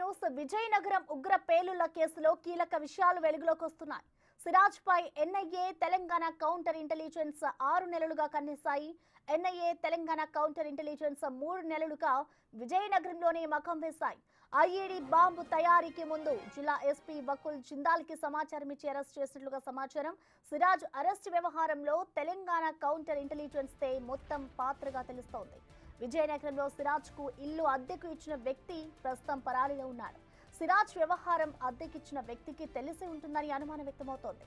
News. Vizianagaram ఉగ్ర పేలుళ్ల కేసులో కీలక విషయాలు వెలుగులోకి వస్తున్నాయి. సిరాజ్ పై ఎన్ఐఏ తెలంగాణ కౌంటర్ ఇంటెలిజెన్స్ 6 నెలలుగా కన్నేశాయి. ఎన్ఐఏ తెలంగాణ కౌంటర్ ఇంటెలిజెన్స్ 3 నెలలుగా విజయనగరంలోనే మకం వేశాయి. ఐఈడీ బాంబు తయారీకి ముందు జిల్లా ఎస్పీ వకుల్ జిందాల్ కి సమాచారం ఇచ్చి అరెస్ట్ చేసినట్లుగా సమాచారం. సిరాజ్ అరెస్ట్ వ్యవహారంలో తెలంగాణ కౌంటర్ ఇంటెలిజెన్స్ తే మొత్తం పాత్రగా తెలుస్తోంది. విజయనగరంలో సిరాజ్ కు ఇల్లు అద్దెకు ఇచ్చిన వ్యక్తి ప్రస్తుతం పరారీలో ఉన్నాడు. సిరాజ్ వ్యవహారం అద్దెకిచ్చిన వ్యక్తికి తెలిసి ఉంటుందని అనుమానం వ్యక్తమవుతోంది.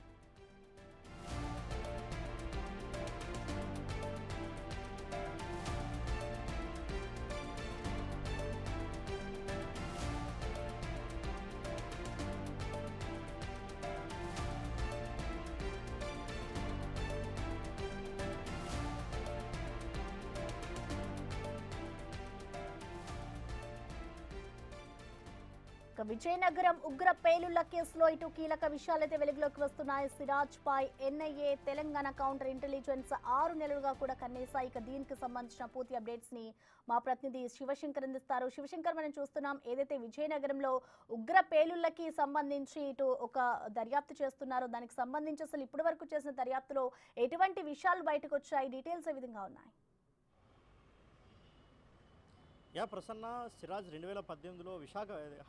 విజయనగరం ఉగ్ర పేలుళ్ల కేసులో ఇటు కీలక విషయాలైతే వెలుగులోకి వస్తున్నాయి. సిరాజ్ పై ఎన్ఐఏ తెలంగాణ కౌంటర్ ఇంటెలిజెన్స్ 6 నెలలుగా కూడా కన్నేశాయి. ఇక దీనికి సంబంధించిన పూర్తి అప్డేట్స్ ని మా ప్రతినిధి శివశంకర్ అందిస్తారు. శివశంకర్, మనం చూస్తున్నాం ఏదైతే విజయనగరంలో ఉగ్ర పేలుళ్లకి సంబంధించి ఇటు ఒక దర్యాప్తు చేస్తున్నారో దానికి సంబంధించి అసలు ఇప్పటి వరకు చేసిన దర్యాప్తులో ఎటువంటి విషయాలు బయటకు వచ్చాయి, డీటెయిల్స్ ఏ విధంగా ఉన్నాయి? ప్రసన్న, సిరాజ్ 2018లో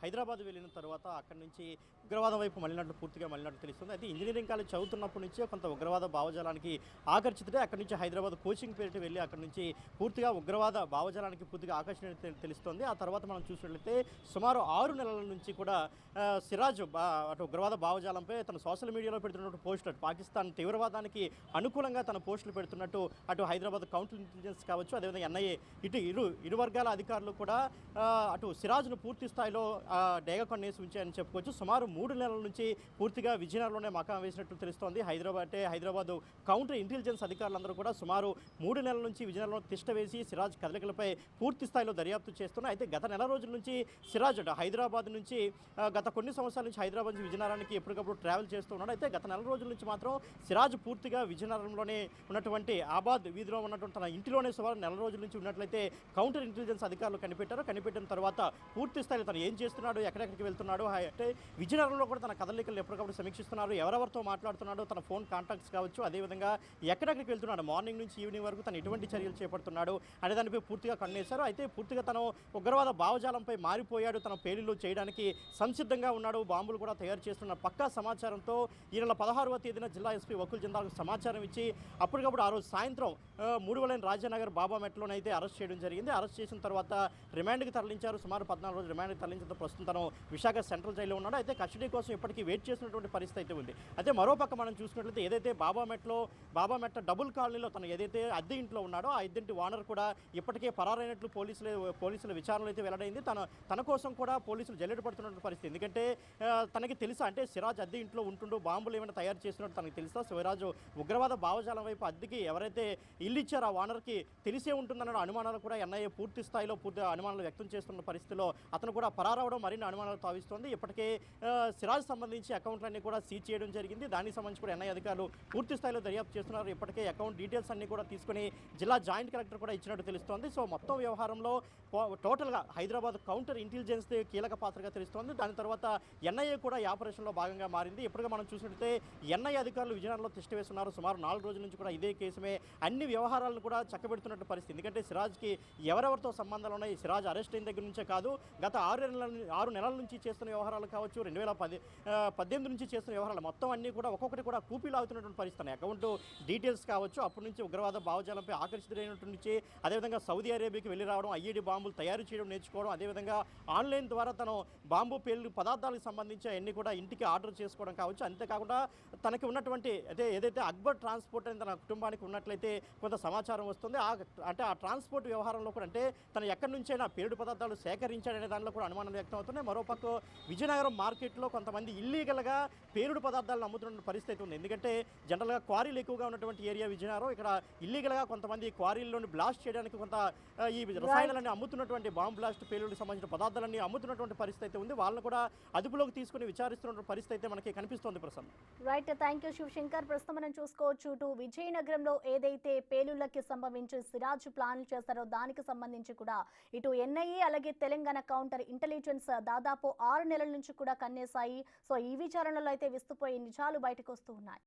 హైదరాబాద్ వెళ్ళిన తర్వాత అక్కడి నుంచి ఉగ్రవాదం వైపు పూర్తిగా మళ్ళినట్లు తెలుస్తుంది. అయితే ఇంజనీరింగ్ కాలేజ్ చదువుతున్నప్పటి నుంచే కొంత ఉగ్రవాద భావజాలానికి ఆకర్షితుడే అక్కడి నుంచి హైదరాబాద్ కోచింగ్ పేరిట వెళ్ళి అక్కడి నుంచి పూర్తిగా ఉగ్రవాద భావజాలానికి పూర్తిగా ఆకర్షణ తెలుస్తుంది. ఆ తర్వాత మనం చూసినట్లయితే సుమారు 6 నెలల నుంచి కూడా సిరాజ్ అటు ఉగ్రవాద భావజాలంపై తన సోషల్ మీడియాలో పెడుతున్నట్టు పోస్టులు, పాకిస్తాన్ తీవ్రవాదానికి అనుకూలంగా తన పోస్టులు పెడుతున్నట్టు అటు హైదరాబాద్ కౌంటర్ ఇంటెలిజెన్స్ కావచ్చు, అదేవిధంగా ఎన్ఐఏ ఇరు వర్గాల అధికారులు కూడా అటు సిరాజ్ను పూర్తి స్థాయిలో డేగ కొన్నేసి ఉంచాయని చెప్పుకోవచ్చు. సుమారు 3 నెలల నుంచి పూర్తిగా విజయనగరంలోనే మకాం వేసినట్టు తెలుస్తోంది. హైదరాబాద్ కౌంటర్ ఇంటెలిజెన్స్ అధికారులందరూ కూడా సుమారు 3 నెలల నుంచి విజయనగరంలో తిష్ట వేసి సిరాజ్ కదలికలపై పూర్తి స్థాయిలో దర్యాప్తు చేస్తున్నారు. అయితే గత నెల రోజుల నుంచి సిరాజ్ హైదరాబాద్ నుంచి గత కొన్ని సంవత్సరాల నుంచి హైదరాబాద్ నుంచి విజయనగరానికి ఎప్పటికప్పుడు ట్రావెల్ చేస్తున్నాడు. అయితే గత నెల రోజుల నుంచి మాత్రం సిరాజ్ పూర్తిగా విజయనగరంలోనే ఉన్నటువంటి ఆబాద్ వీధిలో ఉన్నటువంటి తన ఇంటిలోనే సుమారు నెల రోజుల నుంచి ఉన్నట్లయితే కౌంటర్ ఇంటెలిజెన్స్ అధికారులు కనిపెట్టిన తర్వాత పూర్తి స్థాయిలో తను ఏం చేస్తున్నాడు, ఎక్కడెక్కడికి వెళ్తున్నాడు, అంటే విజయనగరంలో కూడా తన కదలికలు ఎప్పటికప్పుడు సమీక్షిస్తున్నారు. ఎవరెవరితో మాట్లాడుతున్నాడో, తన ఫోన్ కాంటాక్ట్స్ కావచ్చు, అదేవిధంగా ఎక్కడెక్కడికి వెళ్తున్నాడు, మార్నింగ్ నుంచి ఈవినింగ్ వరకు తను ఎటువంటి చర్యలు చేపడుతున్నాడు అనే దానిపై పూర్తిగా కన్నేశారు. అయితే పూర్తిగా తను ఉగ్రవాద భావజాలంపై మారిపోయాడు, తన పేలుళ్లు చేయడానికి సంసిద్ధంగా ఉన్నాడు, బాంబులు కూడా తయారు చేస్తున్న పక్కా సమాచారంతో ఈ నెల 16వ తేదీన జిల్లా ఎస్పీ వకుల్ జిందాల్కు సమాచారం ఇచ్చి అప్పటికప్పుడు ఆ రోజు సాయంత్రం 3వ లైన్ రాజానగర్ బాబా మెట్లోనైతే అరెస్ట్ చేయడం జరిగింది. అరెస్ట్ చేసిన తర్వాత రిమాండ్కి తరలించారు. సుమారు 14 రోజులు రిమాండ్కి తరలించిన ప్రస్తుతం తను విశాఖ సెంట్రల్ జైల్లో ఉన్నాడు. అయితే కస్టడీ కోసం ఇప్పటికీ వెయిట్ చేసినటువంటి పరిస్థితి అయితే ఉంది. అయితే మరోపక్క మనం చూసినట్లయితే ఏదైతే బాబా మెట్ట డబుల్ కాలనీలో తను ఏదైతే అద్దె ఇంట్లో ఉన్నాడో ఆ అద్దెంటి ఓనర్ కూడా ఇప్పటికే పరారైనట్లు పోలీసుల విచారణలో అయితే వెల్లడైంది. తన కోసం కూడా పోలీసులు జల్లెడ పడుతున్నటువంటి పరిస్థితి. ఎందుకంటే తనకి తెలుసా, అంటే సిరాజ్ అద్దె ఇంట్లో ఉంటుండో బాంబులు ఏమైనా తయారు చేసినట్టు తనకు తెలుసా, సిరాజ్ ఉగ్రవాద భావజాలం వైపు అద్దెకి ఎవరైతే ఇల్లు ఇచ్చారో ఆ ఓనర్కి తెలిసే ఉంటుందన్న అనుమానాలు కూడా ఎన్ఐఏ పూర్తి స్థాయిలో అనుమానాలు వ్యక్తం చేస్తున్న పరిస్థితిలో అతను కూడా పరారవడం మరిన్ని అనుమానాలు తావిస్తోంది. ఇప్పటికే సిరాజ్ సంబంధించి అకౌంట్లన్నీ కూడా సీజ్ చేయడం జరిగింది. దానికి సంబంధించి కూడా ఎన్ఐ అధికారులు పూర్తి స్థాయిలో దర్యాప్తు చేస్తున్నారు. ఇప్పటికే అకౌంట్ డీటెయిల్స్ అన్ని కూడా తీసుకుని జిల్లా జాయింట్ కలెక్టర్ కూడా ఇచ్చినట్టు తెలుస్తోంది. సో మొత్తం వ్యవహారంలో టోటల్గా హైదరాబాద్ కౌంటర్ ఇంటెలిజెన్స్ కీలక పాత్రగా తెలుస్తోంది. దాని తర్వాత ఎన్ఐఏ కూడా ఈ ఆపరేషన్లో భాగంగా మారింది. ఇప్పటికే మనం చూసినట్లయితే ఎన్ఐఏ అధికారులు విజయనగరంలో తిష్ట వేస్తున్నారు. సుమారు 4 రోజుల నుంచి కూడా ఇదే కేసుమే అన్ని వ్యవహారాలను కూడా చక్కబెడుతున్నట్టు పరిస్థితి. ఎందుకంటే సిరాజ్కి ఎవరెవరితో సంబంధాలు ఉన్నాయి, సిరాజ్ అరెస్ట్ అయిన దగ్గర నుంచే కాదు, గత 6 నెలల నుంచి చేస్తున్న వ్యవహారాలు కావచ్చు, 2018 నుంచి చేస్తున్న వ్యవహారాలు మొత్తం అన్నీ కూడా ఒక్కొక్కటి కూడా కూపీలాగుతున్నటువంటి పరిస్థితి. అకౌంట్ డీటెయిల్స్ కావచ్చు, అప్పటి నుంచి ఉగ్రవాద భావజాలంపై ఆకర్షితులైనటువంటి నుంచి అదేవిధంగా సౌదీ అరేబియాకి వెళ్ళి రావడం, ఐఈడీ బాంబులు తయారు చేయడం నేర్చుకోవడం, అదేవిధంగా ఆన్లైన్ ద్వారా తను బాంబు పేలు పదార్థాలకు సంబంధించి అన్ని కూడా ఇంటికి ఆర్డర్ చేసుకోవడం కావచ్చు. అంతేకాకుండా తనకి ఉన్నటువంటి ఏదైతే అక్బర్ ట్రాన్స్పోర్ట్ అని తన కుటుంబానికి ఉన్నట్లయితే కొంత సమాచారం వస్తుంది. అంటే ఆ ట్రాన్స్పోర్ట్ వ్యవహారంలో కూడా అంటే తను ఎక్కడి నుంచైనా పేలుడు పదార్థాలు సేకరించాడనే దానిలో కూడా అనుమానాలు వ్యక్తం అవుతున్నాయి. మరోపక్క విజయనగరం మార్కెట్లో కొంతమంది ఇల్లీగల్గా పేలుడు పదార్థాలను అమ్ముతున్న పరిస్థితి ఉంది. ఎందుకంటే జనరల్గా క్వారీలు ఎక్కువగా ఉన్నటువంటి ఏరియా విజయనగరం. ఇక్కడ ఇల్లీగల్గా కొంతమంది క్వారీల్లోని బ్లాస్ట్ చేయడానికి కొంత ఈ రసాయనాలన్నీ అమ్ముతున్నటువంటి బాంబ్ బ్లాస్ట్ పేలుడికి సంబంధించిన పదార్థాలన్నీ అమ్ముతున్నటువంటి పరిస్థితి అయితే ఉంది. వాళ్ళని కూడా అదుపులోకి తీసుకుని విచారిస్తున్న పరిస్థితి అయితే మనకి కనిపిస్తోంది. Prasanna, right, thank you Shivashankar. ప్రస్తుతం మనం చూసుకోవచ్చు విజయనగరంలో ఏదైతే పేలుళ్లకి సంబంధించి సిరాజ్ ప్లాన్లు చేస్తారో దానికి సంబంధించి కూడా ఇటు ఎన్ఐఏ అలాగే తెలంగాణ కౌంటర్ ఇంటెలిజెన్స్ దాదాపు 6 నెలల నుంచి కూడా కన్నేశాయి. సో ఈ విచారణలో అయితే విస్తుపోయే నిజాలు బయటకు వస్తూ ఉన్నాయి.